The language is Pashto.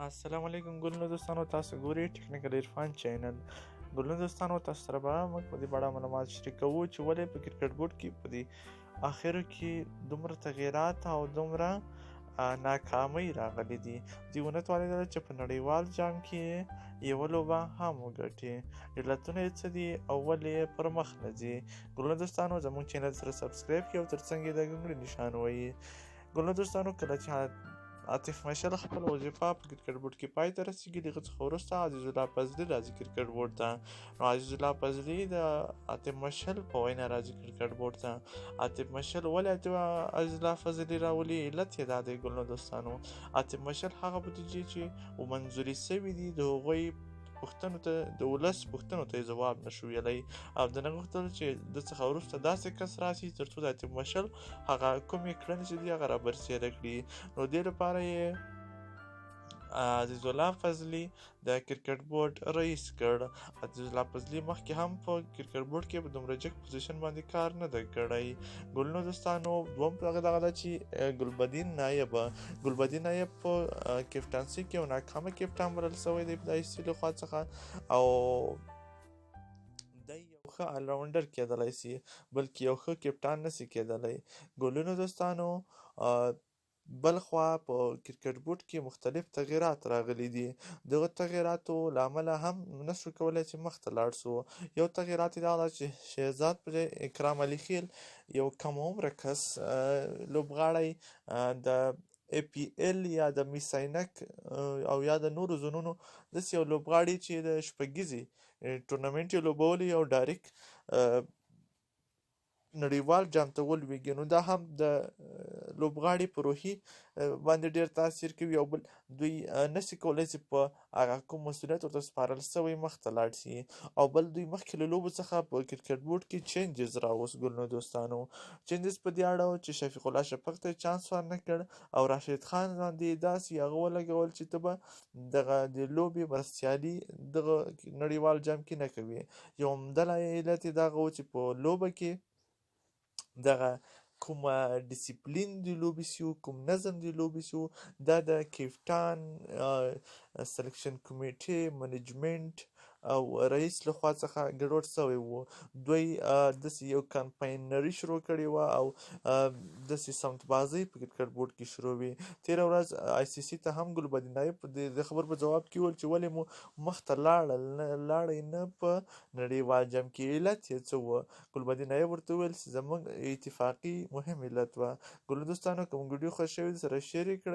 السلام علیکم ګلونو دوستانو، تاسو ګورئ ټیکنیکل عرفان چینل. ګلونو دوستانو، تاسو سره به موږ په دې اړه معلومات شریکوو چې ولې په کرکټ بورډ کې په دې اخرو کې دومره تغییرات او دومره ناکامۍ راغلي دي. دوی ونه توانېدل چې په نړیوال جام کې یوه لوبه هم وګټي. علتونه یې څه دي او ولې یې پر مخ نه ځي؟ ګلونو دوستانو، زموږ چینل سره سبسکرایب کړئ او ترڅنګ یې د ګنګړي نښان ووهئ. ګلونو دوستانو، کله چې عاطف مشل خپل وظیفه په کرکټ بورډ کې پای ته رسیږي، د هغه څخه وروسته عزیز الله فضلي راځي کرکټ بورډ ته. نو عزیز الله فضلي د عاطف مشل په وینا راځي کرکټ بورډ ته. عاطف مشل ولې عزیز الله فضلي راولي؟ علت یې دا دی ګلونو دوستانو، عاطف مشل هغه بودیجې چې منظوري سوي دي د هغوی پوښتنو ته، د ولس پوښتنو ته یې ځواب نشو ویلی، او د نه غوښتل چې د څخه وروسته داسې کس راسي تر څو د عاطف مشل هغه کومې کړنې چې دي هغه رابرسېره کړي. نو دې لپاره یې عزیز الله فضلي د کرکټ بورډ رئیس کړ. عزیز الله فضلي مخکې هم په کرکټ بورډ کې په دومره جګ پوزیشن باندې کار نه دی کړی. ګلونو دوستانو، دوم هغه دغه ده چې ګلبدین نایب په کپټانسي کې یو ناکامه کپټان بلل سوی دی د ICC لخوا څخه، او دی یو ښه آلراونډر کېدلی سي، بلکې یو ښه کپټان نسي کېدلی. ګلونو دوستانو، بل خوا په کرکټ بورډ کې مختلف تغییرات راغلي دي. دغه تغییراتو له امله هم نشو کولی چې مخته لاړ سو. یو تغییرات یې دا ده چې شهزاد په ځای اکرام علي خیل یو کم عمره کس لوبغاړی د APL یا د میساینک او یا د نورو زونونو داسې یو لوبغاړي چې د شپږیزې ټورنمنټ یې لوبولی او ډایرکټ نړیوال جام ته ولویږي، نو دا هم د لوبغاړي په روحي باندې ډېر تاثیر کوي، او بل دوی نسي کولی چې په هغه کوم مسؤلیت ورته سپارل سوی مخته لاړ سي، او بل دوی مخکې له لوبو څخه په کرکټ بورډ کې چینجز راوست. ګلونو دوستانو، چینجز په دې اړه و چې شفیق الله شفق ته چانس ورنه کړ او راشد خان باندې داسې هغه ولګول چې ته به دغه د لوبې مرستیالي دغه نړیوال جام کې نه کوي. یو عمده علت یې دغه و چې په لوبه کې دغه کومه ډیسپلین د لوبې سي و، کوم نظم د لوبې سي و، دا د کپټان، سلیکشن کمیټې، منیجمنټ او رئیس لخوا څخه ګډوډ سوی و. دوی داسې یو کمپاینري شروع کړې وه او داسې سمتبازۍ په کرکټ بورډ کې شروع وې. تېره ورځ ICC ته هم ګلبدین نایب د خبر په جواب کې وویل چې ولې مو مخته لاړئ نه په نړیوال جام کې، علت یې څه و؟ ګلبدین نایب ورته وویل چې زموږ اتفاقي مهم علت وه. ګلونو دوستانو، که مو ویډیو خوښ شوې سره شیر یې کړئ.